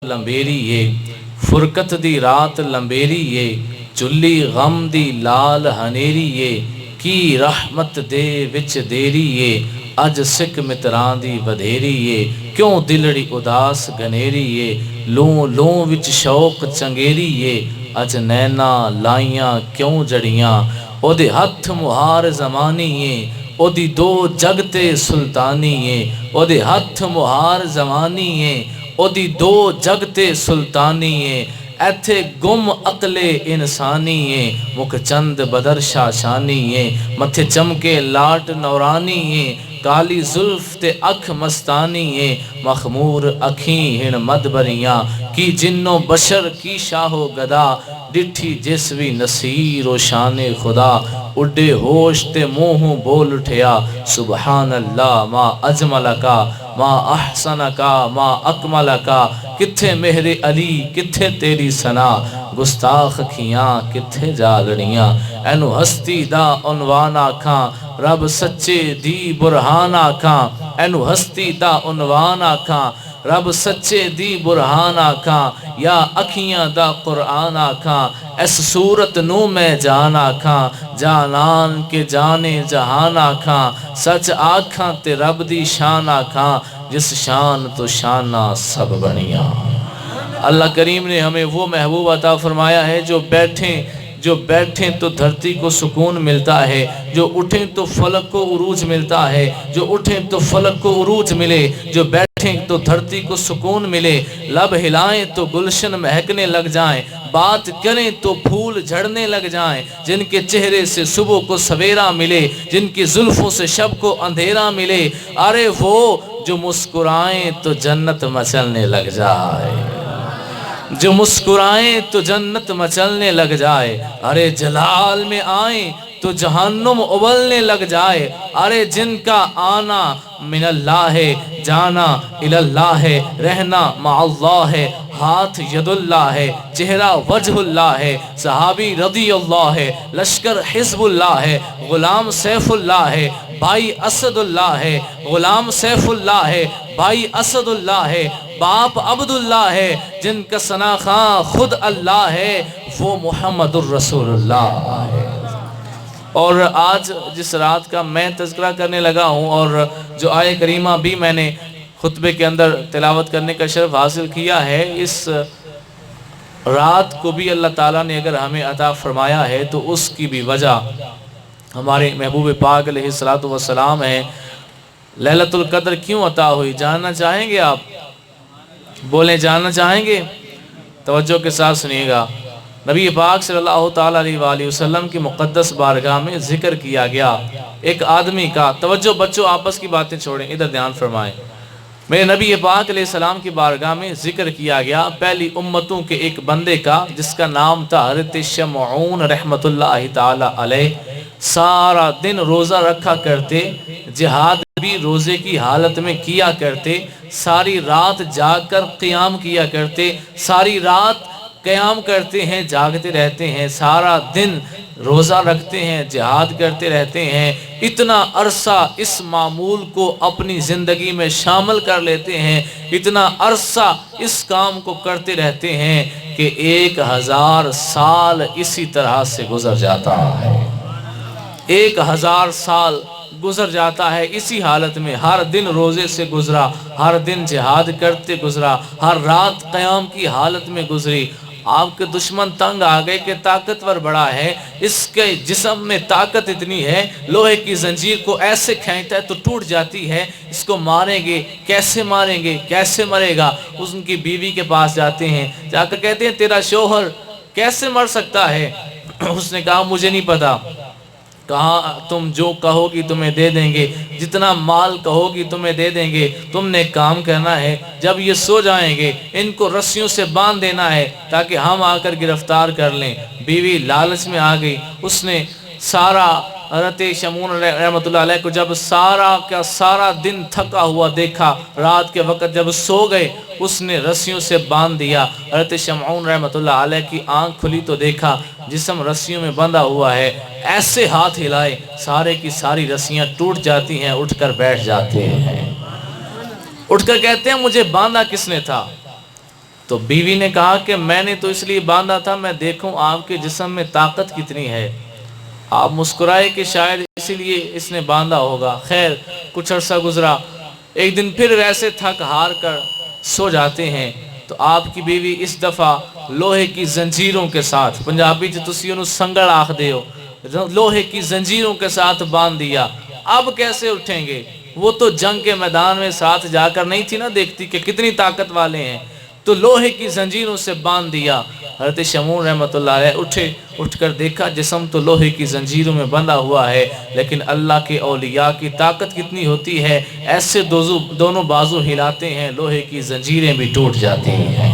ਲੰਬੇਰੀਏ ਫੁਰਕਤ ਦੀ ਰਾਤ ਲੰਬੇਰੀਏ ਚੁੱਲੀ ਗਮ ਦੀ ਲਾਲ ਹਨੇਰੀਏ ਕੀ ਰਹਿਮਤ ਦੇ ਵਿੱਚ ਦੇਰੀਏ ਅੱਜ ਸਿੱਖ ਮਿੱਤਰਾਂ ਦੀ ਵਧੇਰੀਏ ਕਿਉਂ ਦਿਲੜੀ ਉਦਾਸ ਗਨੇਰੀਏ ਲੂ ਲੂ ਵਿੱਚ ਸ਼ੌਕ ਚੰਗੇਰੀਏ ਅੱਜ ਨੈਣਾ ਲਾਈਆਂ ਕਿਉਂ ਜੜੀਆਂ ਉਹਦੇ ਹੱਥ ਮੁਹਾਰ ਜ਼ਮਾਨੀਏ ਉਹਦੀ ਦੋ ਜਗ ਤੇ ਸੁਲਤਾਨੀਏ ਉਹਦੇ ਹੱਥ ਮੁਹਾਰ ਜ਼ਮਾਨੀਏ ਉਹਦੀ ਦੋ ਜਗ ਤੇ ਸੁਲਤਾਨੀਏ ਇੱਥੇ ਗੁੰਮ ਅਕਲੇ ਇਨਸਾਨੀਏ ਮੁਖ ਚੰਦ ਬਦਰ ਸ਼ਾਸ਼ਾਨੀਏ ਮੱਥੇ ਚਮਕੇ ਲਾਟ ਨੌਰਾਨੀਏ ਕਾਲੀ ਜ਼ੁਲਫ ਤੇ ਅੱਖ ਮਸਤਾਨੀਏ ਮਖਮੂਰ ਅੱਖੀਂ ਹਿਣ ਮਦਬਰੀਆਂ ਕੀ ਜਿੰਨੋ ਬਸ਼ਰ ਕੀ ਸ਼ਾਹੋ ਗਦਾ ਡਿੱਠੀ ਜਿਸ ਵੀ ਨਸੀਰ ਸ਼ਾਨੇ ਖੁਦਾ ਉੱਡੇ ਹੋਸ਼ ਤੇ ਮੂੰਹੋਂ ਬੋਲ ਉਠਿਆ ਸੁਬਹਾਨ ਅੱਲਾਹ ਮਾ ਅਜਮਲਕਾ ਮਾ ਅਹਸਨਕਾ ਮਾ ਅਕਮਲਕਾ ਕਿੱਥੇ ਮਿਹਰੇ ਅਲੀ ਕਿੱਥੇ ਤੇਰੀ ਸਨਾ ਗੁਸਤਾਖ ਅੱਖੀਆਂ ਕਿੱਥੇ ਜਾ ਲੜੀਆਂ ਇਹਨੂੰ ਹਸਤੀ ਦਾ ਉਨਵਾਨ ਆਖਾਂ ਰੱਬ ਸੱਚੇ ਦੀ ਬੁਰਹਾਨ ਆਖਾਂ ਇਹਨੂੰ ਹਸਤੀ ਦਾ ਉਨਵਾਨ ਆਖਾਂ رب سچے دی برہان آکھاں یا اکھیاں دا قرآن آکھاں اس صورت نو میں جان آکھاں جانان کے جانے جہان آکھاں سچ آکھاں تے رب دی شان آکھاں جس شان تو شانہ سب بنیاں۔ اللہ کریم نے ہمیں وہ محبوب عطا فرمایا ہے جو بیٹھیں تو دھرتی کو سکون ملتا ہے، جو اٹھیں تو فلک کو عروج ملتا ہے، جو اٹھیں تو فلک کو عروج ملے، جو بیٹھیں تو دھرتی کو سکون ملے، لب ہلائیں تو گلشن مہکنے لگ جائیں، بات کریں تو پھول جھڑنے لگ جائیں، جن کے چہرے سے صبح کو سویرا ملے، جن کی زلفوں سے شب کو اندھیرا ملے، ارے وہ جو مسکرائیں تو جنت مچلنے لگ جائے، جو مسکرائیں تو جنت مچلنے لگ جائے، ارے جلال میں آئیں تو جہنم ابلنے لگ جائے، ارے جن کا آنا من اللہ ہے، جانا الاللہ ہے، رہنا مع اللہ ہے، ہاتھ ید اللہ ہے، چہرہ وجہ اللہ ہے، صحابی رضی اللہ ہے، لشکر حزب اللہ ہے، غلام سیف اللہ ہے، بھائی اسد اللہ ہے، غلام سیف اللہ ہے، بھائی اسد اللہ ہے، باپ عبداللہ ہے، جن کا ثنا خواں خود اللہ ہے، وہ محمد الرسول اللہ ہے۔ اور آج جس رات کا میں تذکرہ کرنے لگا ہوں اور جو آیہ کریمہ بھی میں نے خطبے کے اندر تلاوت کرنے کا شرف حاصل کیا ہے، اس رات کو بھی اللہ تعالیٰ نے اگر ہمیں عطا فرمایا ہے تو اس کی بھی وجہ ہمارے محبوب پاک علیہ السلام ہے۔ لیلۃ القدر کیوں عطا ہوئی جاننا چاہیں گے آپ؟ بولیں جاننا چاہیں گے؟ توجہ کے ساتھ سنیے گا۔ نبی پاک صلی اللہ تعالیٰ علیہ وآلہ وسلم کی مقدس بارگاہ میں ذکر کیا گیا ایک آدمی کا۔ توجہ بچوں، آپس کی باتیں چھوڑیں، ادھر دھیان فرمائیں۔ میرے نبی پاک علیہ السلام کی بارگاہ میں ذکر کیا گیا پہلی امتوں کے ایک بندے کا جس کا نام تھا حضرت شمعون رحمت اللہ تعالیٰ علیہ۔ سارا دن روزہ رکھا کرتے، جہاد بھی روزے کی حالت میں کیا کرتے، ساری رات جاگ کر قیام کیا کرتے، ساری رات قیام کرتے ہیں، جاگتے رہتے ہیں، سارا دن روزہ رکھتے ہیں، جہاد کرتے رہتے ہیں، اتنا عرصہ اس معمول کو اپنی زندگی میں شامل کر لیتے ہیں، اتنا عرصہ اس کام کو کرتے رہتے ہیں کہ 1000 سال اسی طرح سے گزر جاتا ہے۔ 1000 سال گزر جاتا ہے اسی حالت میں، ہر دن روزے سے گزرا، ہر دن جہاد کرتے گزرا، ہر رات قیام کی حالت میں گزری۔ آپ کے دشمن تنگ آ گئے کہ طاقتور بڑا ہے، اس کے جسم میں طاقت اتنی ہے، لوہے کی زنجیر کو ایسے کھینچتا ہے تو ٹوٹ جاتی ہے، اس کو ماریں گے، کیسے ماریں گے، کیسے مرے گا؟ ان کی بیوی کے پاس جاتے ہیں، جا کر کہتے ہیں تیرا شوہر کیسے مر سکتا ہے؟ اس نے کہا مجھے نہیں پتا۔ کہا تم جو کہو گی تمہیں دے دیں گے، جتنا مال کہو گی تمہیں دے دیں گے، تم نے کام کرنا ہے، جب یہ سو جائیں گے ان کو رسیوں سے باندھ دینا ہے تاکہ ہم آ کر گرفتار کر لیں۔ بیوی لالچ میں آ گئی، اس نے سارا حضرت شمعون رحمت اللہ علیہ کو جب سارا دن تھکا ہوا دیکھا، رات کے وقت جب سو گئے اس نے رسیوں سے باندھ دیا۔ حضرت شمعون رحمت اللہ علیہ کی آنکھ کھلی تو دیکھا جسم رسیوں میں بندھا ہوا ہے، ایسے ہاتھ ہلائے سارے کی ساری رسیاں ٹوٹ جاتی ہیں، اٹھ کر بیٹھ جاتے ہیں، اٹھ کر کہتے ہیں مجھے باندھا کس نے تھا؟ تو بیوی نے کہا کہ میں نے تو اس لیے باندھا تھا میں دیکھوں آپ کے جسم میں طاقت کتنی ہے۔ آپ مسکرائے کہ شاید اسی لیے اس نے باندھا ہوگا۔ خیر کچھ عرصہ گزرا، ایک دن پھر ویسے تھک ہار کر سو جاتے ہیں تو آپ کی بیوی اس دفعہ لوہے کی زنجیروں کے ساتھ، پنجابی چ تسی انہوں سنگڑ آکھ دے ہو، لوہے کی زنجیروں کے ساتھ باندھ دیا۔ اب کیسے اٹھیں گے؟ وہ تو جنگ کے میدان میں ساتھ جا کر نہیں تھی نا دیکھتی کہ کتنی طاقت والے ہیں، تو لوہے کی زنجیروں سے باندھ دیا۔ حضرت شمعون رحمۃ اللہ علیہ اٹھے، اٹھ کر دیکھا جسم تو لوہے کی زنجیروں میں بندھا ہوا ہے، لیکن اللہ کے اولیاء کی طاقت کتنی ہوتی ہے، ایسے دونوں بازو ہلاتے ہیں لوہے کی زنجیریں بھی ٹوٹ جاتی ہیں۔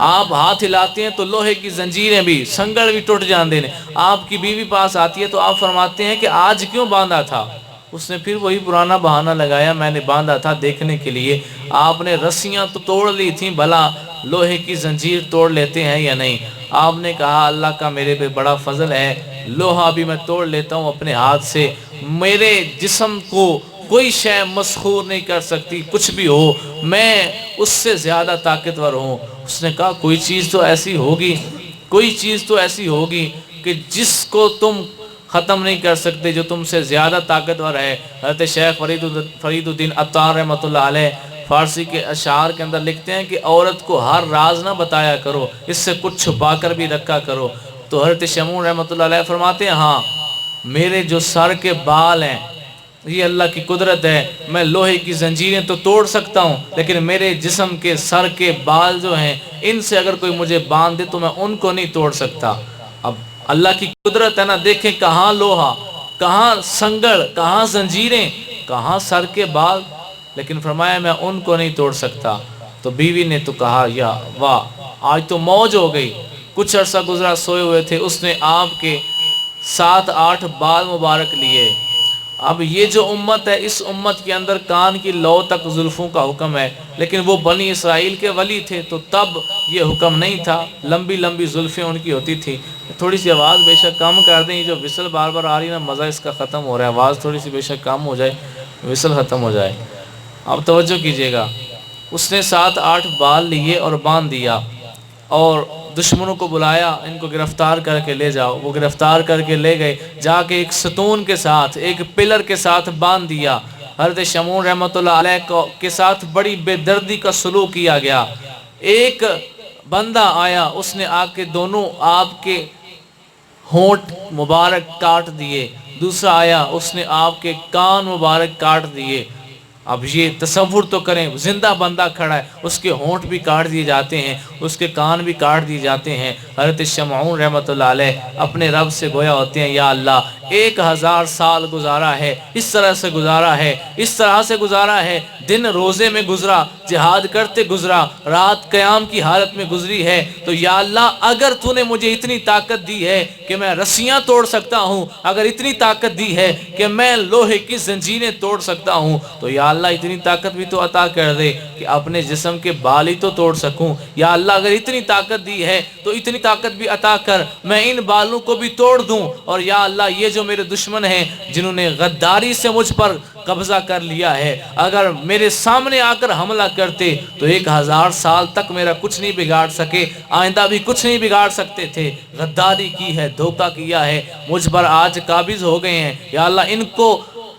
آپ ہاتھ ہلاتے ہیں تو لوہے کی زنجیریں بھی، سنگڑ بھی ٹوٹ جاندے ہیں۔ آپ کی بیوی پاس آتی ہے تو آپ فرماتے ہیں کہ آج کیوں باندھا تھا؟ اس نے پھر وہی پرانا بہانہ لگایا، میں نے باندھا تھا دیکھنے کے لیے آپ نے رسیاں تو توڑ لی تھیں، بھلا لوہے کی زنجیر توڑ لیتے ہیں یا نہیں؟ آپ نے کہا اللہ کا میرے پہ بڑا فضل ہے، لوہا بھی میں توڑ لیتا ہوں اپنے ہاتھ سے، میرے جسم کو کوئی شے مسخور نہیں کر سکتی، کچھ بھی ہو میں اس سے زیادہ طاقتور ہوں۔ اس نے کہا کوئی چیز تو ایسی ہوگی، کوئی چیز تو ایسی ہوگی کہ جس کو تم ختم نہیں کر سکتے، جو تم سے زیادہ طاقتور ہے۔ حضرت شیخ فرید الدین عطار رحمۃ اللہ علیہ فارسی کے اشعار کے اندر لکھتے ہیں کہ عورت کو ہر راز نہ بتایا کرو، اس سے کچھ چھپا کر بھی رکھا کرو۔ تو حضرت شمعون رحمۃ اللہ علیہ فرماتے ہیں ہاں میرے جو سر کے بال ہیں یہ اللہ کی قدرت ہے، میں لوہے کی زنجیریں تو توڑ سکتا ہوں لیکن میرے جسم کے سر کے بال جو ہیں ان سے اگر کوئی مجھے باندھ دے تو میں ان کو نہیں توڑ سکتا۔ اب اللہ کی قدرت ہے نا، دیکھیں کہاں لوہا، کہاں سنگڑ، کہاں زنجیریں، کہاں سر کے بال، لیکن فرمایا میں ان کو نہیں توڑ سکتا۔ تو بیوی نے تو کہا یا واہ آج تو موج ہو گئی۔ کچھ عرصہ گزرا، سوئے ہوئے تھے، اس نے آپ کے 7-8 بال مبارک لیے۔ اب یہ جو امت ہے اس امت کے اندر کان کی لو تک زلفوں کا حکم ہے، لیکن وہ بنی اسرائیل کے ولی تھے تو تب یہ حکم نہیں تھا، لمبی لمبی زلفیں ان کی ہوتی تھی۔ تھوڑی سی آواز بے شک کم کر دیں، یہ جو وصل بار بار آ رہی نا مزہ اس کا ختم ہو رہا ہے، آواز تھوڑی سی بے شک کم ہو جائے، وصل ختم ہو جائے۔ اب توجہ کیجئے گا، اس نے 7-8 بال لیے اور باندھ دیا اور دشمنوں کو بلایا ان کو گرفتار کر کے لے جاؤ۔ وہ گرفتار کر کے لے گئے، جا کے ایک ستون کے ساتھ، ایک پلر کے ساتھ باندھ دیا۔ حضرت شمعون رحمۃ اللہ علیہ کے ساتھ بڑی بے دردی کا سلوک کیا گیا۔ ایک بندہ آیا، اس نے آ کے دونوں آپ کے ہونٹ مبارک کاٹ دیے، دوسرا آیا اس نے آپ کے کان مبارک کاٹ دیے۔ اب یہ تصور تو کریں، زندہ بندہ کھڑا ہے، اس کے ہونٹ بھی کاٹ دیے جاتے ہیں، اس کے کان بھی کاٹ دیے جاتے ہیں۔ حضرت شمعون رحمۃ اللہ علیہ اپنے رب سے گویا ہوتے ہیں یا اللہ 1000 سال گزارا ہے، اس طرح سے گزارا ہے، اس طرح سے گزارا ہے، دن روزے میں گزرا، جہاد کرتے گزرا، رات قیام کی حالت میں گزری ہے، تو یا اللہ اگر تو نے مجھے اتنی طاقت دی ہے کہ میں رسیاں توڑ سکتا ہوں، اگر اتنی طاقت دی ہے کہ میں لوہے کی زنجیریں توڑ سکتا ہوں، تو یا اللہ اتنی طاقت بھی تو عطا کر دے کہ اپنے جسم کے بال ہی تو توڑ سکوں۔ یا اللہ اگر اتنی طاقت دی ہے تو اتنی طاقت بھی عطا کر میں ان بالوں کو بھی توڑ دوں، اور یا اللہ یہ جو میرے دشمن ہیں جنہوں نے غداری سے مجھ پر قبضہ کر لیا ہے، اگر میرے سامنے آ کر حملہ کرتے تو 1000 سال تک میرا کچھ نہیں بگاڑ سکے، آئندہ بھی کچھ نہیں بگاڑ سکتے تھے۔ غداری کی ہے، دھوکہ کیا ہے، مجھ پر آج قابض ہو گئے ہیں، یا اللہ ان کو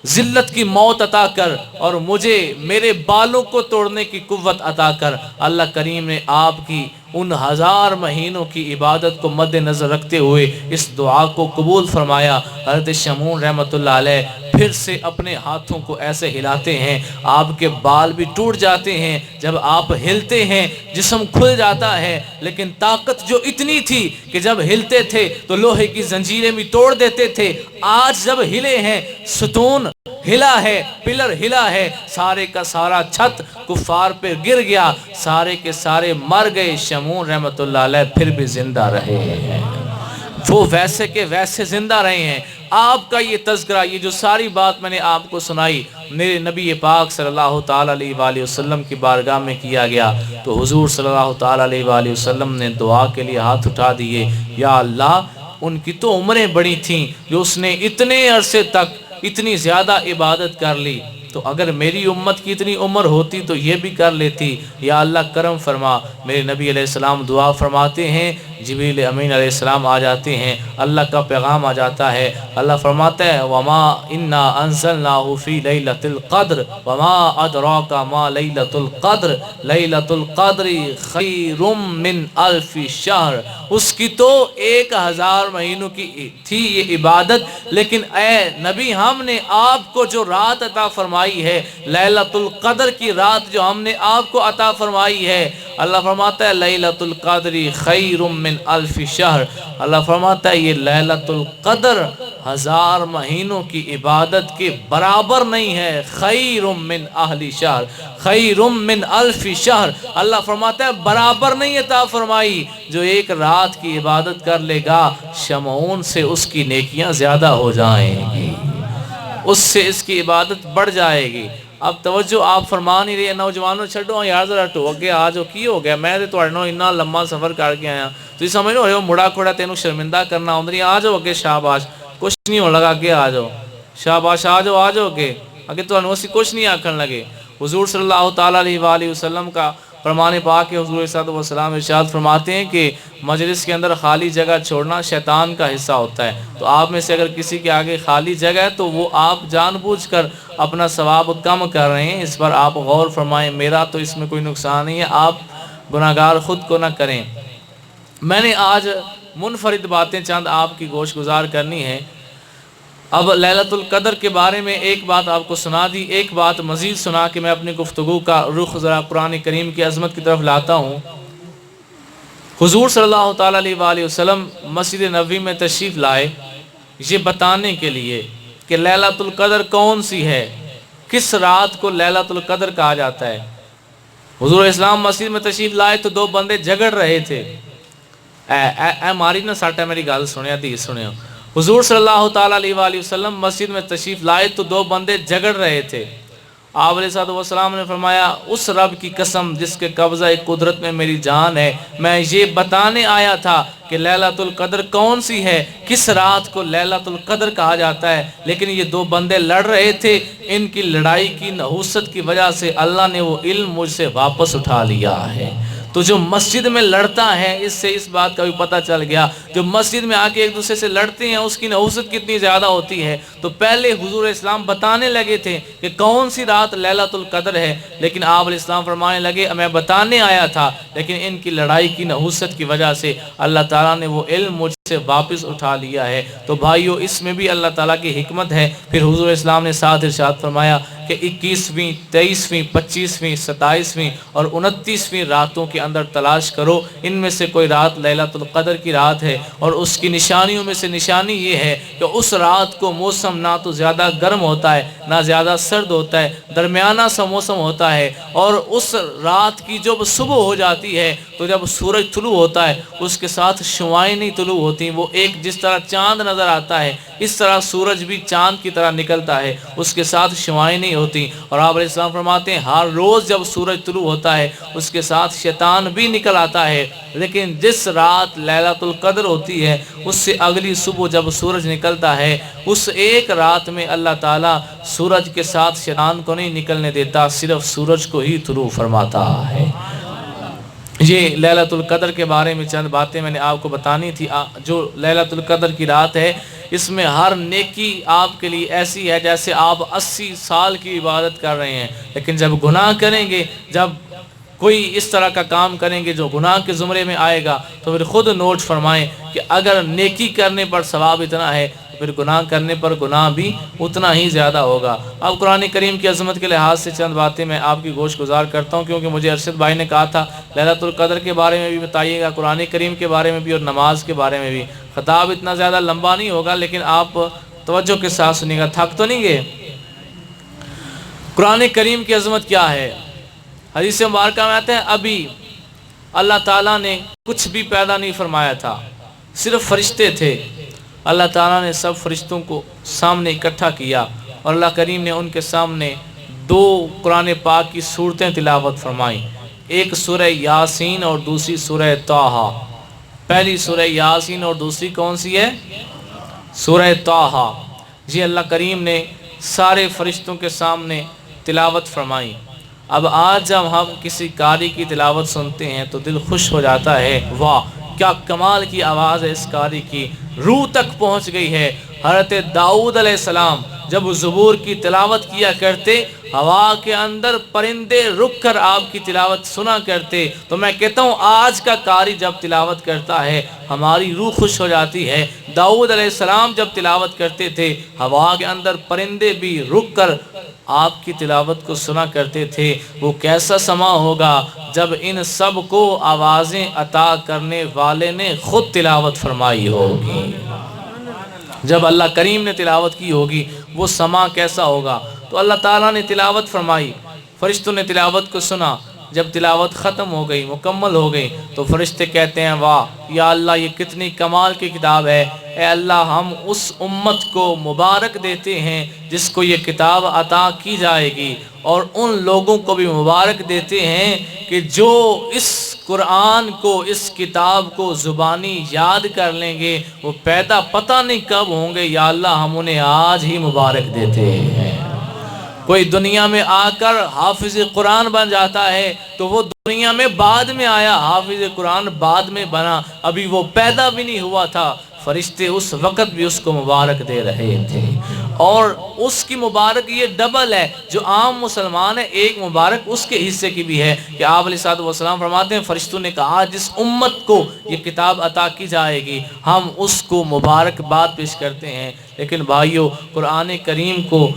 ذلت کی موت عطا کر اور مجھے میرے بالوں کو توڑنے کی قوت عطا کر۔ اللہ کریم نے آپ کی ان 1000 مہینوں کی عبادت کو مد نظر رکھتے ہوئے اس دعا کو قبول فرمایا۔ حضرت شمعون رحمۃ اللہ علیہ پھر سے اپنے ہاتھوں کو ایسے ہلاتے ہیں، آپ کے بال بھی ٹوٹ جاتے ہیں، جب آپ ہلتے ہیں جسم کھل جاتا ہے، لیکن طاقت جو اتنی تھی کہ جب ہلتے تھے تو لوہے کی زنجیریں بھی توڑ دیتے تھے، آج جب ہلے ہیں ستون ہلا ہے، پلر ہلا ہے، سارے کا سارا چھت کفار پہ گر گیا، سارے کے سارے مر گئے، شمعون رحمۃ اللہ علیہ پھر بھی زندہ رہے ہیں، وہ ویسے کے ویسے زندہ رہے ہیں۔ آپ کا یہ تذکرہ، یہ جو ساری بات میں نے آپ کو سنائی، میرے نبی پاک صلی اللہ تعالیٰ علیہ وآلہ وسلم کی بارگاہ میں کیا گیا تو حضور صلی اللہ تعالیٰ علیہ وآلہ وسلم نے دعا کے لیے ہاتھ اٹھا دیے، یا اللہ ان کی تو عمریں بڑی تھیں جو اس نے اتنے عرصے تک اتنی زیادہ عبادت کر لی، تو اگر میری امت کی اتنی عمر ہوتی تو یہ بھی کر لیتی۔ یا اللہ کرم فرما۔ میرے نبی علیہ السلام دعا فرماتے ہیں، جبریل امین علیہ السلام آ جاتے ہیں، اللہ کا پیغام آ جاتا ہے، اللہ فرماتا ہے وما انا انزلناہ فی لیلۃ القدر وما ادراک ما لیلۃ القدر لیلۃ القدر خیر من الف شہر۔ اس کی تو 1000 مہینوں کی تھی یہ عبادت، لیکن اے نبی ہم نے آپ کو جو رات عطا فرمائی ہے، لیلۃ القدر کی رات جو ہم نے آپ کو عطا فرمائی ہے، اللہ فرماتا ہے لیلۃ القدر خیر من الف شہر۔ اللہ فرماتا ہے یہ لیلۃ القدر 1000 مہینوں کی عبادت کے برابر نہیں ہے، خیر من اہل شہر، خیر من الف شہر۔ اللہ فرماتا ہے برابر نہیں عطا فرمائی، جو ایک رات کی عبادت کر لے گا شمعون سے اس کی نیکیاں زیادہ ہو جائیں گی، اس سے اس کی عبادت بڑھ جائے گی۔ اب توجہ آپ فرما نہیں رہے، نوجوانوں چھڑو یار ذرا ٹو اگے آ جو کی ہو گیا، میں تو اتنا لمبا سفر کر کے آیا، تو سمجھ رہے ہو مڑا کھوڑا تینوں شرمندہ کرنا آمدنی، آ جاؤ اگے شاباش، کچھ نہیں ہو لگا اگے آ جاؤ شاباش، آ جاؤ اگے تو انہوں سے کچھ نہیں آکھن لگے۔ حضور صلی اللہ تعالیٰ علیہ وآلہ وسلم کا فرمان پاک ہے، حضور صلی اللہ علیہ وسلم ارشاد فرماتے ہیں کہ مجلس کے اندر خالی جگہ چھوڑنا شیطان کا حصہ ہوتا ہے، تو آپ میں سے اگر کسی کے آگے خالی جگہ ہے تو وہ آپ جان بوجھ کر اپنا ثواب کم کر رہے ہیں، اس پر آپ غور فرمائیں، میرا تو اس میں کوئی نقصان نہیں ہے، آپ گناہگار خود کو نہ کریں۔ میں نے آج منفرد باتیں چند آپ کی گوش گزار کرنی ہے۔ اب لیلۃ القدر کے بارے میں ایک بات آپ کو سنا دی، ایک بات مزید سنا کہ میں اپنی گفتگو کا رخ ذرا قرآن کریم کی عظمت کی طرف لاتا ہوں۔ حضور صلی اللہ تعالیٰ علیہ وآلہ وسلم مسجد نبوی میں تشریف لائے یہ بتانے کے لیے کہ لیلۃ القدر کون سی ہے، کس رات کو لیلۃ القدر کہا جاتا ہے۔ حضور اسلام مسجد میں تشریف لائے تو 2 بندے جھگڑ رہے تھے۔ اے ماری نہ ساٹا میری گل سنیا تھی سنیا۔ حضور صلی اللہ تعالیٰ علیہ وآلہ وسلم مسجد میں تشریف لائے تو 2 بندے جھگڑ رہے تھے۔ آپ علیہ السلام نے فرمایا اس رب کی قسم جس کے قبضہ قدرت میں میری جان ہے، میں یہ بتانے آیا تھا کہ لیلۃ القدر کون سی ہے، کس رات کو لیلۃ القدر کہا جاتا ہے، لیکن یہ 2 بندے لڑ رہے تھے، ان کی لڑائی کی نحوست کی وجہ سے اللہ نے وہ علم مجھ سے واپس اٹھا لیا ہے۔ تو جو مسجد میں لڑتا ہے، اس سے اس بات کا بھی پتہ چل گیا، جو مسجد میں آ کے ایک دوسرے سے لڑتے ہیں اس کی نحوست کتنی زیادہ ہوتی ہے۔ تو پہلے حضور اسلام بتانے لگے تھے کہ کون سی رات لیلۃ القدر ہے، لیکن آپ علیہ السلام فرمانے لگے میں بتانے آیا تھا، لیکن ان کی لڑائی کی نحوست کی وجہ سے اللہ تعالیٰ نے وہ علم مجھ سے واپس اٹھا لیا ہے۔ تو بھائیو اس میں بھی اللہ تعالیٰ کی حکمت ہے۔ پھر حضور اسلام نے ساتھ ارشاد فرمایا کہ 21ویں 23ویں 25ویں 27ویں اور 29ویں راتوں کے اندر تلاش کرو، ان میں سے کوئی رات لیلۃ القدر کی رات ہے، اور اس کی نشانیوں میں سے نشانی یہ ہے کہ اس رات کو موسم نہ تو زیادہ گرم ہوتا ہے نہ زیادہ سرد ہوتا ہے، درمیانہ سا موسم ہوتا ہے، اور اس رات کی جب صبح ہو جاتی ہے تو جب سورج طلوع ہوتا ہے اس کے ساتھ شعاعیں نہیں طلوع ہوتی، وہ ایک جس طرح چاند نظر آتا ہے اس طرح سورج بھی چاند کی طرح نکلتا ہے، اس کے ساتھ شعاعیں نہیں ہوتی۔ اور آپ علیہ السلام فرماتے ہیں ہر روز جب سورج طلوع ہوتا ہے اس کے ساتھ شیطان بھی نکل آتا ہے، لیکن جس رات لیلۃ القدر ہوتی ہے اس سے اگلی صبح جب سورج نکلتا ہے، اس ایک رات میں اللہ تعالیٰ سورج کے ساتھ شیطان کو نہیں نکلنے دیتا، صرف سورج کو ہی طلوع فرماتا ہے۔ یہ لیلۃ القدر کے بارے میں چند باتیں میں نے آپ کو بتانی تھی۔ جو لیلۃ القدر کی رات ہے اس میں ہر نیکی آپ کے لیے ایسی ہے جیسے آپ 80 سال کی عبادت کر رہے ہیں، لیکن جب گناہ کریں گے، جب کوئی اس طرح کا کام کریں گے جو گناہ کے زمرے میں آئے گا، تو پھر خود نوٹ فرمائیں کہ اگر نیکی کرنے پر ثواب اتنا ہے پھر گناہ کرنے پر گناہ بھی اتنا ہی زیادہ ہوگا۔ اب قرآن کریم کی عظمت کے لحاظ سے چند باتیں میں آپ کی گوش گزار کرتا ہوں، کیونکہ مجھے ارشد بھائی نے کہا تھا لیلۃ القدر کے بارے میں بھی بتائیے گا، قرآن کریم کے بارے میں بھی اور نماز کے بارے میں بھی۔ خطاب اتنا زیادہ لمبا نہیں ہوگا لیکن آپ توجہ کے ساتھ سنیے گا، تھک تو نہیں گئے؟ قرآن کریم کی عظمت کیا ہے؟ حدیث مبارکہ میں آتا ہے ابھی اللہ تعالیٰ نے کچھ بھی پیدا نہیں فرمایا تھا، صرف فرشتے تھے، اللہ تعالیٰ نے سب فرشتوں کو سامنے اکٹھا کیا اور اللہ کریم نے ان کے سامنے 2 قرآن پاک کی سورتیں تلاوت فرمائیں، ایک سورہ یاسین اور دوسری سورہ طٰہٰ۔ پہلی سورہ یاسین اور دوسری کون سی ہے؟ سورہ طٰہٰ۔ یہ اللہ کریم نے سارے فرشتوں کے سامنے تلاوت فرمائی۔ اب آج جب ہم کسی قاری کی تلاوت سنتے ہیں تو دل خوش ہو جاتا ہے، واہ کیا کمال کی آواز ہے اس قاری کی، روح تک پہنچ گئی ہے۔ حضرت داؤد علیہ السلام جب زبور کی تلاوت کیا کرتے، ہوا کے اندر پرندے رک کر آپ کی تلاوت سنا کرتے، تو میں کہتا ہوں آج کا قاری جب تلاوت کرتا ہے ہماری روح خوش ہو جاتی ہے۔ داؤد علیہ السلام جب تلاوت کرتے تھے ہوا کے اندر پرندے بھی رک کر آپ کی تلاوت کو سنا کرتے تھے۔ وہ کیسا سما ہوگا جب ان سب کو آوازیں عطا کرنے والے نے خود تلاوت فرمائی ہوگی، جب اللہ کریم نے تلاوت کی ہوگی وہ سما کیسا ہوگا۔ تو اللہ تعالیٰ نے تلاوت فرمائی، فرشتوں نے تلاوت کو سنا، جب تلاوت ختم ہو گئی، مکمل ہو گئی، تو فرشتے کہتے ہیں واہ یا اللہ یہ کتنی کمال کی کتاب ہے، اے اللہ ہم اس امت کو مبارک دیتے ہیں جس کو یہ کتاب عطا کی جائے گی، اور ان لوگوں کو بھی مبارک دیتے ہیں کہ جو اس قرآن کو، اس کتاب کو زبانی یاد کر لیں گے، وہ پیدا پتہ نہیں کب ہوں گے، یا اللہ ہم انہیں آج ہی مبارک دیتے ہیں۔ کوئی دنیا میں آ کر حافظ قرآن بن جاتا ہے تو وہ دنیا میں بعد میں آیا، حافظ قرآن بعد میں بنا، ابھی وہ پیدا بھی نہیں ہوا تھا، فرشتے اس وقت بھی اس کو مبارک دے رہے تھے۔ اور اس کی مبارک یہ ڈبل ہے، جو عام مسلمان ہے ایک مبارک اس کے حصے کی بھی ہے، کہ آپ علیہ الصلوۃ والسلام فرماتے ہیں فرشتوں نے کہا جس امت کو یہ کتاب عطا کی جائے گی ہم اس کو مبارکباد پیش کرتے ہیں۔ لیکن بھائیو قرآن کریم کو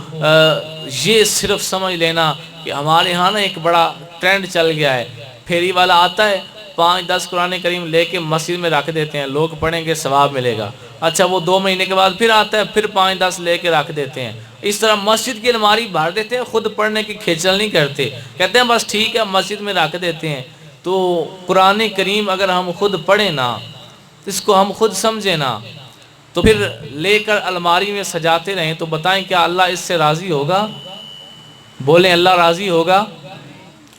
یہ صرف سمجھ لینا کہ ہمارے ہاں نا ایک بڑا ٹرینڈ چل گیا ہے، پھیری والا آتا ہے 5-10 قرآن کریم لے کے مسجد میں رکھ دیتے ہیں، لوگ پڑھیں گے ثواب ملے گا، اچھا وہ 2 مہینے کے بعد پھر آتا ہے، پھر 5-10 لے کے رکھ دیتے ہیں، اس طرح مسجد کی الماری بھر دیتے ہیں، خود پڑھنے کی کھیچل نہیں کرتے، کہتے ہیں بس ٹھیک ہے مسجد میں رکھ دیتے ہیں۔ تو قرآن کریم اگر ہم خود پڑھیں نا، اس کو ہم خود سمجھیں نا، تو پھر لے کر الماری میں سجاتے رہیں، تو بتائیں کیا اللہ اس سے راضی ہوگا؟ بولیں اللہ راضی ہوگا؟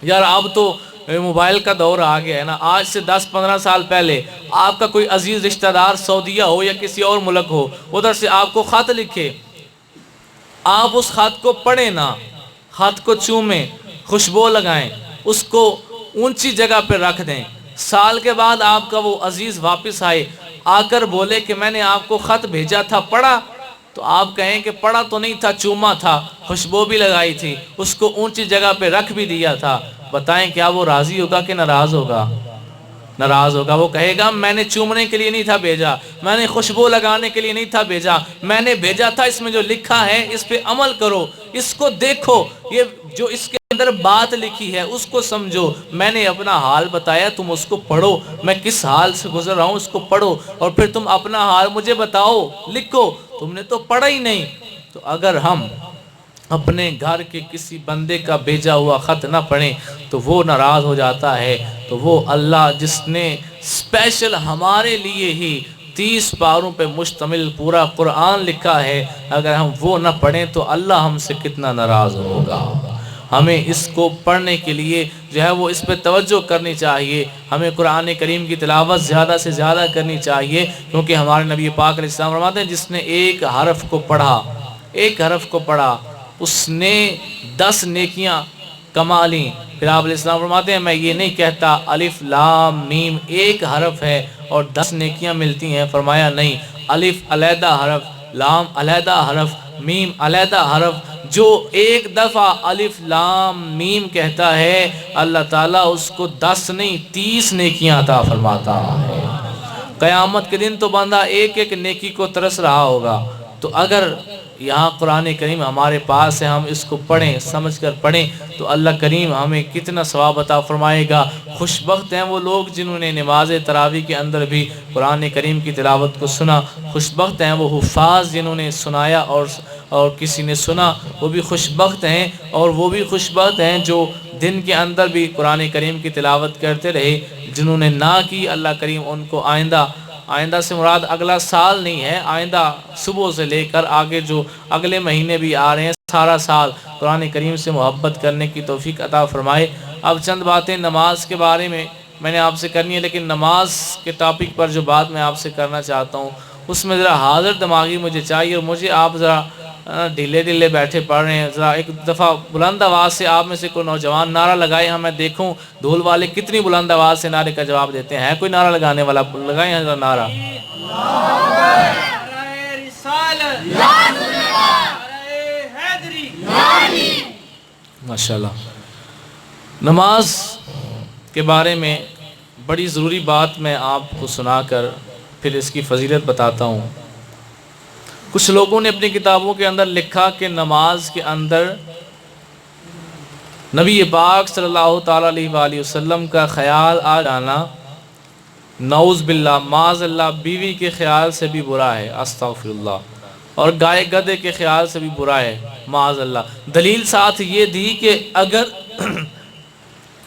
یار اب تو موبائل کا دور آ گیا ہے نا، آج سے 10-15 سال پہلے آپ کا کوئی عزیز رشتہ دار سعودیہ ہو یا کسی اور ملک ہو، ادھر سے آپ کو خط لکھے، آپ اس خط کو پڑھیں نا، خط کو چومیں، خوشبو لگائیں، اس کو اونچی جگہ پہ رکھ دیں، سال کے بعد آپ کا وہ عزیز واپس آئے، آ کر بولے کہ میں نے آپ کو خط بھیجا تھا پڑھا، تو آپ کہیں کہ پڑھا تو نہیں تھا، چوما تھا، خوشبو بھی لگائی تھی، اس کو اونچی جگہ پہ رکھ بھی دیا تھا، بتائیں کیا وہ راضی ہوگا کہ ناراض ہوگا؟ ناراض ہوگا۔ وہ کہے گا میں نے چومنے کے لیے نہیں تھا بھیجا، میں نے خوشبو لگانے کے لیے نہیں تھا بھیجا، میں نے بھیجا تھا اس میں جو لکھا ہے اس پہ عمل کرو، اس کو دیکھو، یہ جو اس کے اندر بات لکھی ہے اس کو سمجھو، میں نے اپنا حال بتایا تم اس کو پڑھو، میں کس حال سے گزر رہا ہوں اس کو پڑھو، اور پھر تم اپنا حال مجھے بتاؤ، لکھو، تم نے تو پڑھا ہی نہیں۔ تو اگر ہم اپنے گھر کے کسی بندے کا بھیجا ہوا خط نہ پڑھیں تو وہ ناراض ہو جاتا ہے، تو وہ اللہ جس نے اسپیشل ہمارے لیے ہی 30 پاروں پہ مشتمل پورا قرآن لکھا ہے، اگر ہم وہ نہ پڑھیں تو اللہ ہم سے کتنا ناراض ہوگا۔ ہمیں اس کو پڑھنے کے لیے جو ہے وہ اس پہ توجہ کرنی چاہیے، ہمیں قرآن کریم کی تلاوت زیادہ سے زیادہ کرنی چاہیے، کیونکہ ہمارے نبی پاک علیہ السلام فرماتے ہیں جس نے ایک حرف کو پڑھا، ایک حرف کو پڑھا، اس نے 10 نیکیاں کما لیں۔ پھر آپ علیہ السلام فرماتے ہیں میں یہ نہیں کہتا الف لام میم ایک حرف ہے اور 10 نیکیاں ملتی ہیں، فرمایا نہیں، الف علیحدہ حرف، لام علیحدہ حرف، میم علیحدہ حرف، جو ایک دفعہ الف لام میم کہتا ہے اللہ تعالیٰ اس کو 10 نہیں 30 نیکیاں عطا فرماتا ہے۔ قیامت کے دن تو بندہ ایک ایک نیکی کو ترس رہا ہوگا۔ تو اگر یہاں قرآن کریم ہمارے پاس ہے، ہم اس کو پڑھیں، سمجھ کر پڑھیں، تو اللہ کریم ہمیں کتنا ثواب عطا فرمائے گا۔ خوش بخت ہیں وہ لوگ جنہوں نے نماز تراویح کے اندر بھی قرآن کریم کی تلاوت کو سنا، خوش بخت ہیں وہ حفاظ جنہوں نے سنایا اور کسی نے سنا، وہ بھی خوش بخت ہیں، اور وہ بھی خوش بخت ہیں جو دن کے اندر بھی قرآن کریم کی تلاوت کرتے رہے۔ جنہوں نے نہ کی اللہ کریم ان کو آئندہ سے مراد اگلا سال نہیں ہے، آئندہ صبح سے لے کر آگے جو اگلے مہینے بھی آ رہے ہیں سارا سال قرآن کریم سے محبت کرنے کی توفیق عطا فرمائے۔ اب چند باتیں نماز کے بارے میں نے آپ سے کرنی ہے، لیکن نماز کے ٹاپک پر جو بات میں آپ سے کرنا چاہتا ہوں اس میں ذرا حاضر دماغی مجھے چاہیے، اور مجھے آپ ذرا ڈھیلے ڈھیلے بیٹھے پڑھ رہے ہیں. ذرا ایک دفعہ بلند آواز سے آپ میں سے کوئی نوجوان نعرہ لگائے, ہاں میں دیکھوں دھول والے کتنی بلند آواز سے نعرے کا جواب دیتے ہیں. کوئی نعرہ لگانے والا لگائیں ذرا نعرہ. ماشاءاللہ. نماز کے بارے میں بڑی ضروری بات میں آپ کو سنا کر پھر اس کی فضیلت بتاتا ہوں. کچھ لوگوں نے اپنی کتابوں کے اندر لکھا کہ نماز کے اندر نبی پاک صلی اللہ تعالیٰ علیہ وآلہ وسلم کا خیال آ جانا نعوذ باللہ معاذ اللہ بیوی کے خیال سے بھی برا ہے, استغفر اللہ, اور گائے گدے کے خیال سے بھی برا ہے معاذ اللہ. دلیل ساتھ یہ دی کہ اگر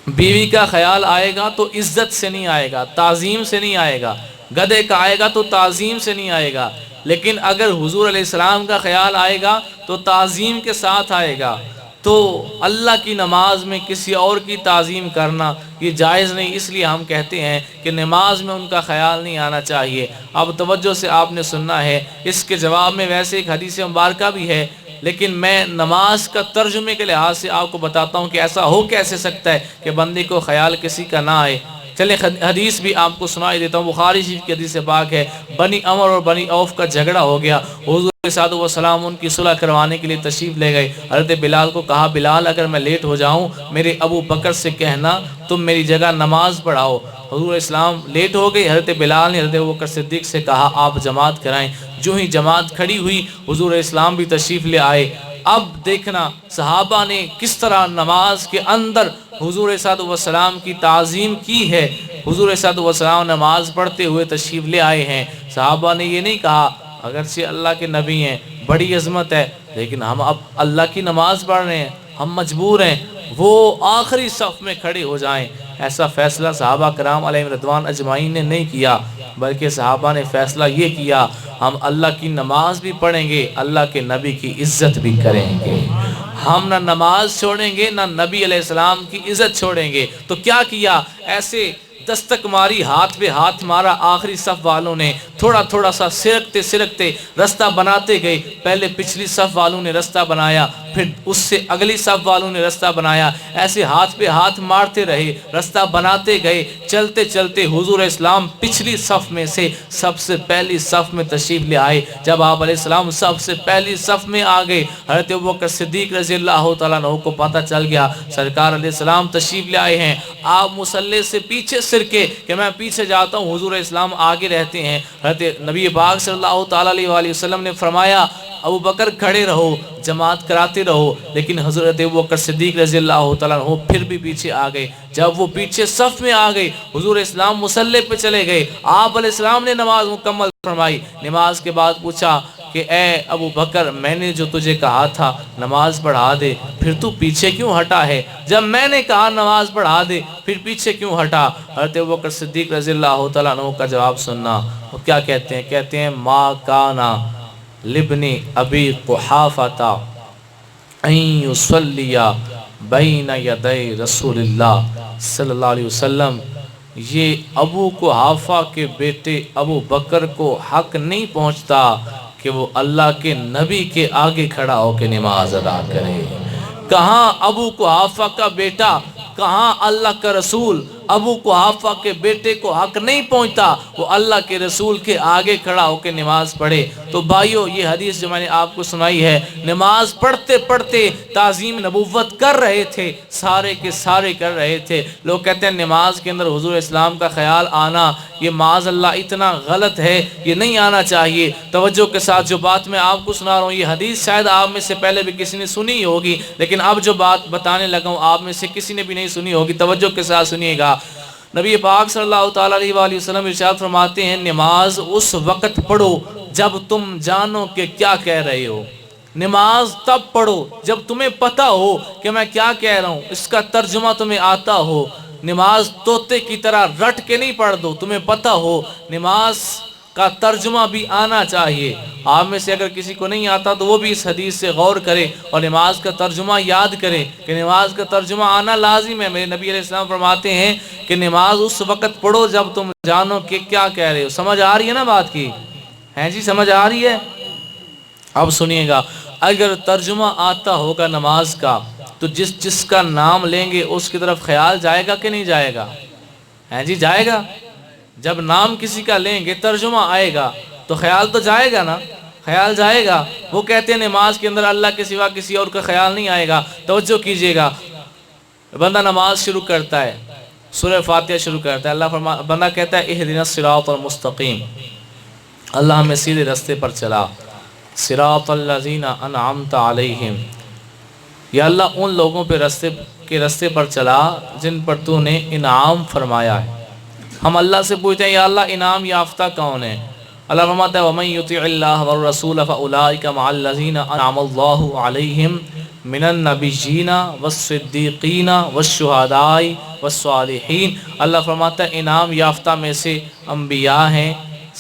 بیوی کا خیال آئے گا تو عزت سے نہیں آئے گا, تعظیم سے نہیں آئے گا. گدے کا آئے گا تو تعظیم سے نہیں آئے گا, لیکن اگر حضور علیہ السلام کا خیال آئے گا تو تعظیم کے ساتھ آئے گا. تو اللہ کی نماز میں کسی اور کی تعظیم کرنا یہ جائز نہیں, اس لیے ہم کہتے ہیں کہ نماز میں ان کا خیال نہیں آنا چاہیے. اب توجہ سے آپ نے سننا ہے. اس کے جواب میں ویسے ایک حدیث مبارکہ بھی ہے, لیکن میں نماز کا ترجمے کے لحاظ سے آپ کو بتاتا ہوں کہ ایسا ہو کیسے سکتا ہے کہ بندے کو خیال کسی کا نہ آئے. چلیں حدیث بھی آپ کو سنائی دیتا ہوں. بخاری شریف کی حدیث پاک ہے. بنی عمر اور بنی عوف کا جھگڑا ہو گیا. حضور صلی اللہ علیہ وسلم ان کی صلح کروانے کے لیے تشریف لے گئے. حضرت بلال کو کہا, بلال اگر میں لیٹ ہو جاؤں میرے ابو بکر سے کہنا تم میری جگہ نماز پڑھاؤ. حضور اسلام لیٹ ہو گئی. حضرت بلال نے حضرت ابوبکر صدیق سے کہا آپ جماعت کرائیں. جو ہی جماعت کھڑی ہوئی حضور اسلام بھی تشریف لے آئے. اب دیکھنا صحابہ نے کس طرح نماز کے اندر حضور صلی اللہ علیہ وسلم کی تعظیم کی ہے. حضور صلی اللہ علیہ وسلم نماز پڑھتے ہوئے تشریف لے آئے ہیں. صحابہ نے یہ نہیں کہا اگرچہ اللہ کے نبی ہیں بڑی عظمت ہے لیکن ہم اب اللہ کی نماز پڑھ رہے ہیں, ہم مجبور ہیں, وہ آخری صف میں کھڑے ہو جائیں. ایسا فیصلہ صحابہ کرام علیہ رضوان اجمعین نے نہیں کیا, بلکہ صحابہ نے فیصلہ یہ کیا ہم اللہ کی نماز بھی پڑھیں گے, اللہ کے نبی کی عزت بھی کریں گے. ہم نہ نماز چھوڑیں گے نہ نبی علیہ السلام کی عزت چھوڑیں گے. تو کیا کیا, ایسے دستک ماری, ہاتھ پہ ہاتھ مارا. آخری صف والوں نے تھوڑا تھوڑا سا سرکتے سرکتے رستہ بناتے گئے. پہلے پچھلی صف والوں نے رستہ بنایا, پھر اس سے اگلی صف والوں نے رستہ بنایا. ایسے ہاتھ پہ ہاتھ مارتے رہے, رستہ بناتے گئے. چلتے چلتے حضور اسلام پچھلی صف میں سے سب سے پہلی صف میں تشریف لے آئے. جب آپ علیہ السلام سب سے پہلی صف میں آ گئے, حضرت ابوبکر صدیق رضی اللہ تعالیٰ عنہ کو پتہ چل گیا سرکار علیہ السلام تشریف لے آئے ہیں. آپ مصلی سے پیچھے سرکے کہ میں پیچھے جاتا ہوں, حضور اسلام آگے رہتے ہیں. حضرت نبی پاک صلی اللہ تعالیٰ علیہ وسلم نے فرمایا ابو بکر کھڑے رہو, جماعت کراتے رہو. لیکن حضرت ابوبکر صدیق رضی اللہ تعالیٰ عنہ پھر بھی پیچھے آ گئے. جب وہ پیچھے صف میں آ گئے حضور اسلام مصلی پہ چلے گئے. آپ علیہ السلام نے نماز مکمل فرمائی. نماز کے بعد پوچھا کہ اے ابو بکر میں نے جو تجھے کہا تھا نماز پڑھا دے, پھر تو پیچھے کیوں ہٹا ہے؟ جب میں نے کہا نماز پڑھا دے پھر پیچھے کیوں ہٹا؟ حضرت ابوبکر صدیق رضی اللہ تعالیٰ عنہ کا جواب سننا. وہ کیا کہتے ہیں؟ کہتے ہیں ما کانا لابن ابی قحافہ ان یصلی بین یدی رسول اللہ صلی اللہ علیہ وسلم. یہ ابو قحافہ کے بیٹے ابو بکر کو حق نہیں پہنچتا کہ وہ اللہ کے نبی کے آگے کھڑا ہو کے نماز ادا کرے. کہاں ابو قحافہ کا بیٹا, کہاں اللہ کا رسول. ابو قحافہ کے بیٹے کو حق نہیں پہنچتا وہ اللہ کے رسول کے آگے کھڑا ہو کے نماز پڑھے. تو بھائیو یہ حدیث جو میں نے آپ کو سنائی ہے, نماز پڑھتے پڑھتے تعظیم نبوت کر رہے تھے, سارے کے سارے کر رہے تھے. لوگ کہتے ہیں نماز کے اندر حضور اسلام کا خیال آنا یہ معاذ اللہ اتنا غلط ہے, یہ نہیں آنا چاہیے. توجہ کے ساتھ جو بات میں آپ کو سنا رہا ہوں یہ حدیث شاید آپ میں سے پہلے بھی کسی نے سنی ہوگی, لیکن اب جو بات بتانے لگا ہوں آپ میں سے کسی نے بھی نہیں سنی ہوگی. توجہ کے ساتھ سنیے گا. نبی پاک صلی اللہ تعالیٰ علیہ وسلم ارشاد فرماتے ہیں نماز اس وقت پڑھو جب تم جانو کہ کیا کہہ رہے ہو. نماز تب پڑھو جب تمہیں پتہ ہو کہ میں کیا کہہ رہا ہوں, اس کا ترجمہ تمہیں آتا ہو. نماز طوطے کی طرح رٹ کے نہیں پڑھ دو, تمہیں پتہ ہو. نماز کا ترجمہ بھی آنا چاہیے. آپ میں سے اگر کسی کو نہیں آتا تو وہ بھی اس حدیث سے غور کرے اور نماز کا ترجمہ یاد کرے کہ نماز کا ترجمہ آنا لازم ہے. میرے نبی علیہ السلام فرماتے ہیں کہ نماز اس وقت پڑھو جب تم جانو کہ کیا کہہ رہے ہو. سمجھ آ رہی ہے نا بات کی؟ ہیں جی سمجھ آ رہی ہے؟ اب سنیے گا. اگر ترجمہ آتا ہوگا نماز کا تو جس کا نام لیں گے اس کی طرف خیال جائے گا کہ نہیں جائے گا؟ ہیں جی جائے گا. جب نام کسی کا لیں گے ترجمہ آئے گا تو خیال تو جائے گا نا، خیال جائے گا. وہ کہتے ہیں نماز کے اندر اللہ کے سوا کسی اور کا خیال نہیں آئے گا. توجہ کیجئے گا، بندہ نماز شروع کرتا ہے، سورہ فاتحہ شروع کرتا ہے، بندہ کہتا ہے اہدنا الصراط المستقیم، اللہ ہمیں سیدھے راستے پر چلا. صراط الذین انعمت علیہم، یا اللہ ان لوگوں پہ راستے پر چلا جن پر تو نے انعام فرمایا ہے. ہم اللہ سے پوچھتے ہیں یا اللہ انعام یافتہ کون ہے؟ اللہ فرماتا ہے وَمَن يُطِعِ اللَّهَ وَالرَّسُولَ فَأُولَٰئِكَ مَعَ الَّذِينَ أَنْعَمَ اللَّهُ عَلَيْهِمْ مِنَ النَّبِيِّينَ وَالصِّدِّيقِينَ وَالشُّهَدَاءِ وَالصَّالِحِينَ. اللہ فرماتا ہے انعام یافتہ میں سے انبیاء ہیں،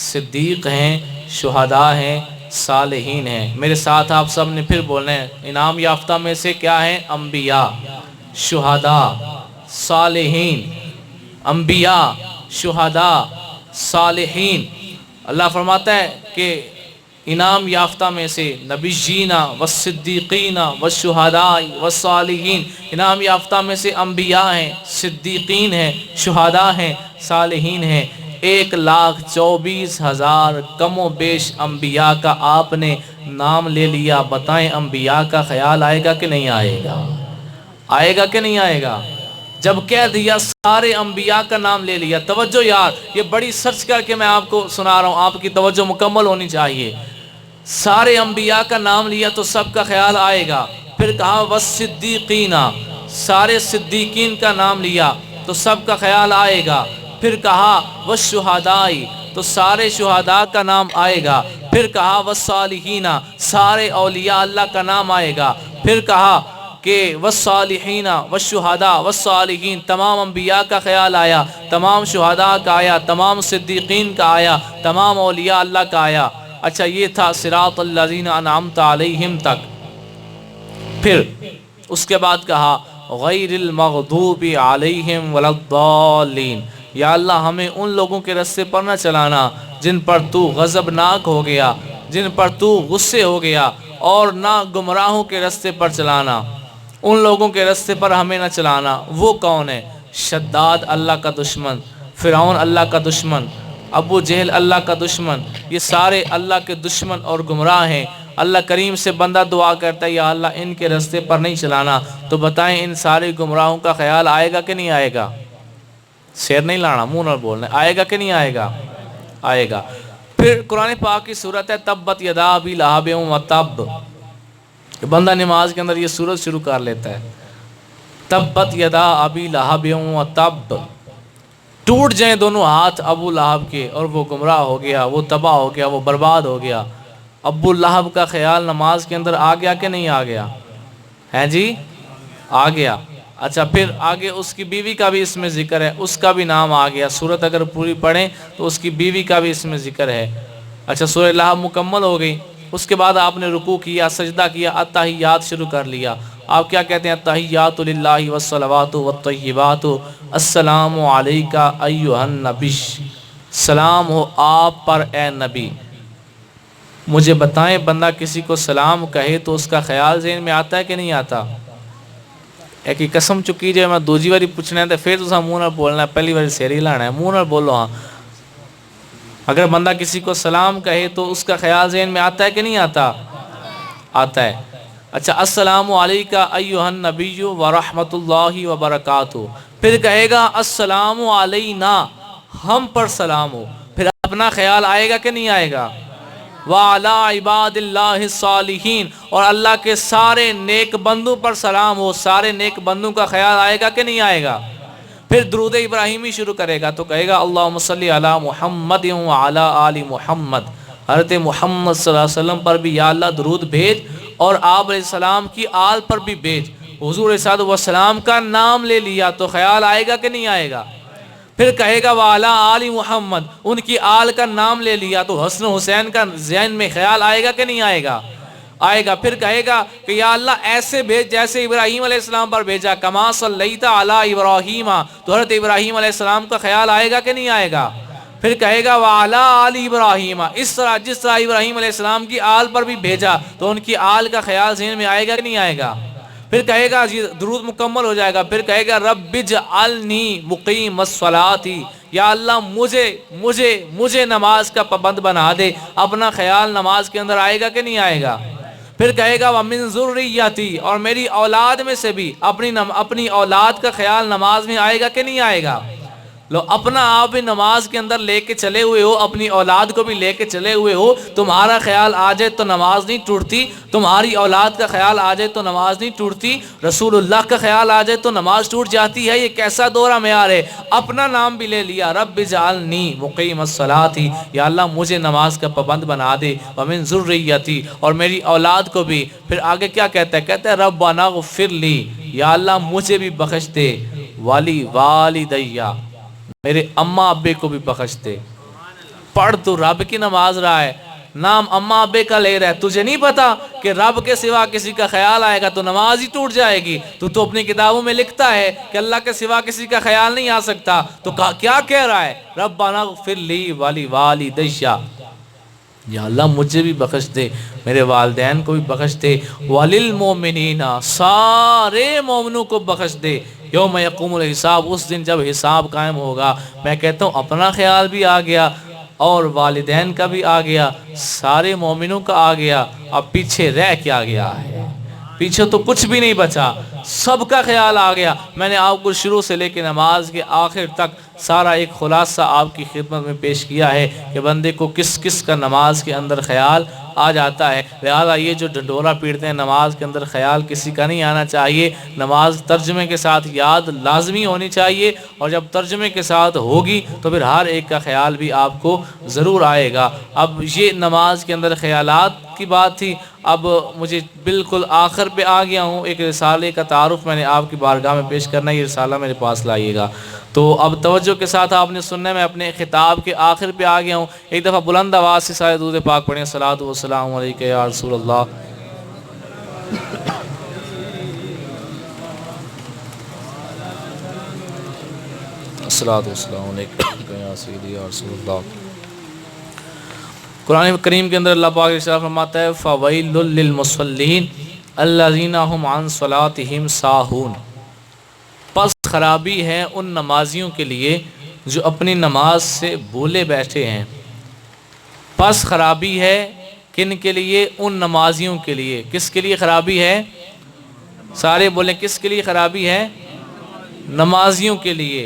صدیق ہیں، شہداء ہیں، صالحین ہیں. میرے ساتھ آپ سب نے پھر بولنا ہے، انعام یافتہ میں سے کیا ہیں؟ انبیاء، شہداء، صالحین. انبیاء، شہداء، صالحین. اللہ فرماتا ہے کہ انعام یافتہ میں سے نبیین والصدیقین والشہداء والصالحین، انعام یافتہ میں سے انبیاء ہیں، صدیقین ہیں، شہداء ہیں، صالحین ہیں. 1,24,000 کم و بیش انبیاء کا آپ نے نام لے لیا. بتائیں انبیاء کا خیال آئے گا کہ نہیں آئے گا؟ آئے گا کہ نہیں آئے گا؟ جب کہہ دیا سارے انبیاء کا نام لے لیا. توجہ یار، یہ بڑی سرچ کر کے میں آپ کو سنا رہا ہوں، آپ کی توجہ مکمل ہونی چاہیے. سارے انبیاء کا نام لیا تو سب کا خیال آئے گا. پھر کہا والصدیقین، سارے صدیقین کا نام لیا تو سب کا خیال آئے گا. پھر کہا والشہداء، تو سارے شہداء کا نام آئے گا. پھر کہا والصالحین، سارے اولیاء اللہ کا نام آئے گا. پھر کہا کہ والصالحین والشہداء والصالحین، تمام انبیاء کا خیال آیا، تمام شہداء کا آیا، تمام صدیقین کا آیا، تمام اولیاء اللہ کا آیا. اچھا یہ تھا صراط الذین انعمت علیہم تک. پھر اس کے بعد کہا غیر المغضوب علیہم ولا الضالین، یا اللہ ہمیں ان لوگوں کے راستے پر نہ چلانا جن پر تو غضبناک ہو گیا، جن پر تو غصے ہو گیا، اور نہ گمراہوں کے راستے پر چلانا. ان لوگوں کے راستے پر ہمیں نہ چلانا. وہ کون ہے؟ شداد اللہ کا دشمن، فرعون اللہ کا دشمن، ابو جہل اللہ کا دشمن، یہ سارے اللہ کے دشمن اور گمراہ ہیں. اللہ کریم سے بندہ دعا کرتا ہے یا اللہ ان کے راستے پر نہیں چلانا. تو بتائیں ان سارے گمراہوں کا خیال آئے گا کہ نہیں آئے گا؟ شیر نہیں لانا، منہ نہ بولنا، آئے گا کہ نہیں آئے گا؟ آئے گا. پھر قرآن پاک کی صورت ہے تبت یدا ابی لہب وتب. بندہ نماز کے اندر یہ سورت شروع کر لیتا ہے تبت یدا ابی لہب وتب، ٹوٹ جائیں دونوں ہاتھ ابو لہب کے اور وہ گمراہ ہو گیا، وہ تباہ ہو گیا، وہ برباد ہو گیا. ابو لہب کا خیال نماز کے اندر آ گیا کہ نہیں آ گیا؟ ہیں جی آ گیا. اچھا پھر آگے اس کی بیوی کا بھی اس میں ذکر ہے، اس کا بھی نام آ گیا. سورت اگر پوری پڑھیں تو اس کی بیوی کا بھی اس میں ذکر ہے. اچھا سورہ لہب مکمل ہو گئی. اس کے بعد آپ نے رکوع کیا، سجدہ کیا، التحیات شروع کر لیا. آپ کیا کہتے ہیں؟ التحیات للہ والصلوات والطیبات السلام علیکہ ایھا النبی، سلام ہو آپ پر اے نبی. مجھے بتائیں بندہ کسی کو سلام کہے تو اس کا خیال ذہن میں آتا ہے کہ نہیں آتا؟ ایک ہی قسم چکی جائے میں دوجی باری پوچھنا ہے تو پھر تو منہ نہ بولنا ہے، پہلی باری سیری لانا ہے، منہ نہ بولو. ہاں اگر بندہ کسی کو سلام کہے تو اس کا خیال ذہن میں آتا ہے کہ نہیں آتا؟ آتا ہے. اچھا السلام علیکہ ایھا النبی ورحمۃ اللہ وبرکاتہ. پھر کہے گا السلام علینا، ہم پر سلام ہو. پھر اپنا خیال آئے گا کہ نہیں آئے گا؟ وَعَلَىٰ عِبَادِ اللَّهِ الصَّالِحِينَ، اور اللہ کے سارے نیک بندوں پر سلام ہو. سارے نیک بندوں کا خیال آئے گا کہ نہیں آئے گا؟ پھر درود ابراہیمی شروع کرے گا تو کہے گا اللہم صلی علی محمد وعلی آل محمد، حضرت محمد صلی اللہ علیہ وسلم پر بھی یا اللہ درود بھیج اور آپ علیہ السلام کی آل پر بھی بھیج. حضور علیہ السلام کا نام لے لیا تو خیال آئے گا کہ نہیں آئے گا؟ پھر کہے گا وعلی آل محمد، ان کی آل کا نام لے لیا تو حسن حسین کا ذہن میں خیال آئے گا کہ نہیں آئے گا؟ آئے گا. پھر کہے گا کہ یا اللہ ایسے بھیج جیسے ابراہیم علیہ السلام پر بھیجا، کما صلیت علی ابراہیم، تو حضرت ابراہیم علیہ السلام کا خیال آئے گا کہ نہیں آئے گا؟ پھر کہے گا وعلی آل ابراہیم، اس طرح جس طرح ابراہیم علیہ السلام کی آل پر بھی بھیجا، تو ان کی آل کا خیال ذہن میں آئے گا کہ نہیں آئے گا؟ پھر کہے گا درود مکمل ہو جائے گا، پھر کہے گا رب اجعلنی مقیم الصلاۃ، یا اللہ مجھے نماز کا پابند بنا دے۔ اپنا خیال نماز کے اندر آئے گا کہ نہیں آئے گا؟ پھر کہے گا وَمِن ذُرِّيَّتِي، اور میری اولاد میں سے بھی اپنی اولاد کا خیال نماز میں آئے گا کہ نہیں آئے گا؟ لو اپنا آپ بھی نماز کے اندر لے کے چلے ہوئے ہو، اپنی اولاد کو بھی لے کے چلے ہوئے ہو، تمہارا خیال آ جائے تو نماز نہیں ٹوٹتی، تمہاری اولاد کا خیال آ جائے تو نماز نہیں ٹوٹتی، رسول اللہ کا خیال آ جائے تو نماز ٹوٹ جاتی ہے۔ یہ کیسا دورہ معیار ہے؟ اپنا نام بھی لے لیا، رب اجعلنی مقیم الصلاۃ، یا اللہ مجھے نماز کا پابند بنا دے، ومن ذریتی، اور میری اولاد کو بھی۔ پھر آگے کیا کہتا ہے؟ کہتا ہے ربنا اغفر لی، یا اللہ مجھے بھی بخش دے، ولی والدیہ، میرے اماں ابے کو بھی بخش دے۔ پڑھ تو رب کی نماز رہا ہے، نام اماں ابے کا لے رہا ہے، تجھے نہیں پتا کہ رب کے سوا کسی کا خیال آئے گا تو نماز ہی ٹوٹ جائے گی؟ تو اپنی کتابوں میں لکھتا ہے کہ اللہ کے سوا کسی کا خیال نہیں آ سکتا، تو کیا کہہ رہا ہے؟ ربنا اغفر لی ولی والدیہ، یا اللہ مجھے بھی بخش دے، میرے والدین کو بھی بخش دے، وللمؤمنین، سارے مومنوں کو بخش دے، یوم یقوم الحساب، اس دن جب حساب قائم ہوگا۔ میں کہتا ہوں اپنا خیال بھی آ گیا اور والدین کا بھی آ گیا، سارے مومنوں کا آ گیا، اب پیچھے رہ کیا گیا ہے؟ پیچھے تو کچھ بھی نہیں بچا، سب کا خیال آ گیا۔ میں نے آپ کو شروع سے لے کے نماز کے آخر تک سارا ایک خلاصہ آپ کی خدمت میں پیش کیا ہے کہ بندے کو کس کس کا نماز کے اندر خیال آ جاتا ہے۔ لہذا یہ جو ڈنڈورا پیٹتے ہیں نماز کے اندر خیال کسی کا نہیں آنا چاہیے، نماز ترجمے کے ساتھ یاد لازمی ہونی چاہیے، اور جب ترجمے کے ساتھ ہوگی تو پھر ہر ایک کا خیال بھی آپ کو ضرور آئے گا۔ اب یہ نماز کے اندر خیالات کی بات تھی، اب مجھے بالکل آخر پہ آ گیا ہوں، ایک رسالے کا تعارف میں نے آپ کی بارگاہ میں پیش کرنا ہے، یہ رسالہ میرے پاس لائیے گا۔ تو اب توجہ کے ساتھ آپ نے سننا ہے، میں اپنے خطاب کے آخر پہ آ گیا ہوں۔ ایک دفعہ بلند آواز سے سارے درود پاک پڑھیں، الصلاۃ والسلام علیک یا رسول اللہ، الصلاۃ والسلام علیک یا سیدی یا رسول اللہ۔ قرآن کریم کے اندر اللہ پاک ارشاد فرماتا ہے فَوَيْلٌ لِّلْمُصَلِّينَ الَّذِينَ هُمْ عَنْ صَلَاتِهِمْ سَاهُونَ، پس خرابی ہے ان نمازیوں کے لیے جو اپنی نماز سے بھولے بیٹھے ہیں۔ پس خرابی ہے کن کے لیے؟ ان نمازیوں کے لیے۔ کس کے لیے خرابی ہے؟ سارے بولیں کس کے لیے خرابی ہے؟ نمازیوں کے لیے۔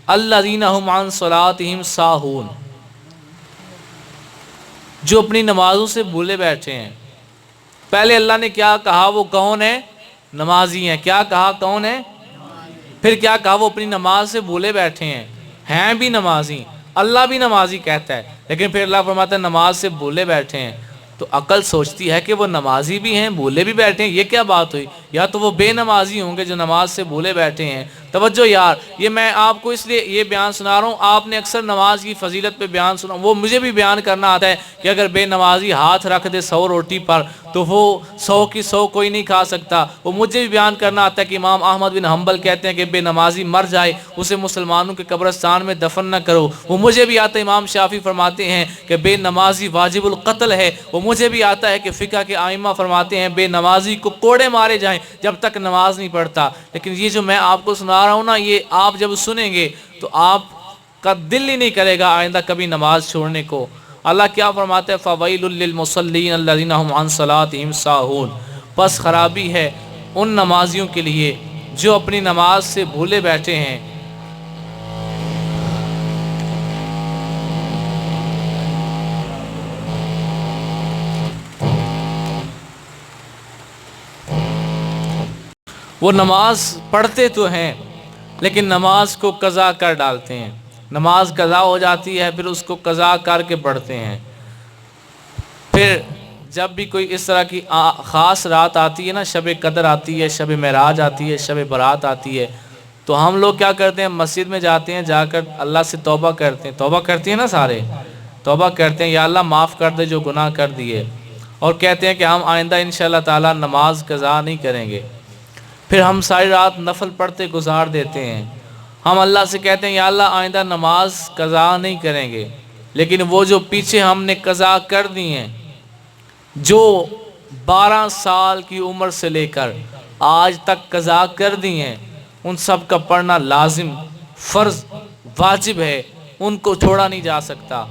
الذین هم عن صلاتهم ساہون، جو اپنی نمازوں سے بھولے بیٹھے ہیں۔ پہلے اللہ نے کیا کہا؟ وہ کون ہے؟ نمازی ہیں۔ کیا کہا؟ کون ہے؟ پھر کیا کہا؟ وہ اپنی نماز سے بھولے بیٹھے ہیں بھی نمازی، اللہ بھی نمازی کہتا ہے، لیکن پھر اللہ فرماتا ہے نماز سے بھولے بیٹھے ہیں۔ تو عقل سوچتی ہے کہ وہ نمازی بھی ہیں، بھولے بھی بیٹھے ہیں، یہ کیا بات ہوئی؟ یا تو وہ بے نمازی ہوں گے جو نماز سے بھولے بیٹھے ہیں۔ توجہ یار، یہ میں آپ کو اس لیے یہ بیان سنا رہا ہوں، آپ نے اکثر نماز کی فضیلت پہ بیان سنا، وہ مجھے بھی بیان کرنا آتا ہے کہ اگر بے نمازی ہاتھ رکھ دے 100 روٹی پر تو وہ 100 کی 100 کوئی نہیں کھا سکتا۔ وہ مجھے بھی بیان کرنا آتا ہے کہ امام احمد بن حنبل کہتے ہیں کہ بے نمازی مر جائے اسے مسلمانوں کے قبرستان میں دفن نہ کرو۔ وہ مجھے بھی آتا ہے امام شافعی فرماتے ہیں کہ بے نمازی واجب القتل ہے۔ وہ مجھے بھی آتا ہے کہ فقہ کے ائمہ فرماتے ہیں بے نمازی کو کوڑے مارے جائیں جب تک نماز نہیں پڑھتا۔ لیکن یہ جو میں آپ کو سنا رہا ہوں نا، یہ آپ جب سنیں گے تو آپ کا دل ہی نہیں کرے گا آئندہ کبھی نماز چھوڑنے کو۔ اللہ کیا فرماتا ہے فَوَيْلٌ لِّلْمُصَلِّينَ الَّذِينَ هُمْ عَنْ صَلَاتِهِمْ سَاهُونَ، پس خرابی ہے ان نمازیوں کے لیے جو اپنی نماز سے بھولے بیٹھے ہیں۔ وہ نماز پڑھتے تو ہیں لیکن نماز کو قضا کر ڈالتے ہیں۔ نماز قضا ہو جاتی ہے، پھر اس کو قضا کر کے پڑھتے ہیں۔ پھر جب بھی کوئی اس طرح کی خاص رات آتی ہے نا، شب قدر آتی ہے، شب معراج آتی ہے، شب برات آتی ہے، تو ہم لوگ کیا کرتے ہیں؟ مسجد میں جاتے ہیں، جا کر اللہ سے توبہ کرتے ہیں۔ توبہ کرتے ہیں نا سارے، توبہ کرتے ہیں یا اللہ معاف کر دے جو گناہ کر دیے، اور کہتے ہیں کہ ہم آئندہ انشاءاللہ تعالی نماز قضا نہیں کریں گے۔ پھر ہم ساری رات نفل پڑھتے گزار دیتے ہیں، ہم اللہ سے کہتے ہیں یا اللہ آئندہ نماز قضا نہیں کریں گے، لیکن وہ جو پیچھے ہم نے قضا کر دی ہیں، جو 12 سال کی عمر سے لے کر آج تک قضا کر دی ہیں، ان سب کا پڑھنا لازم، فرض، واجب ہے، ان کو چھوڑا نہیں جا سکتا۔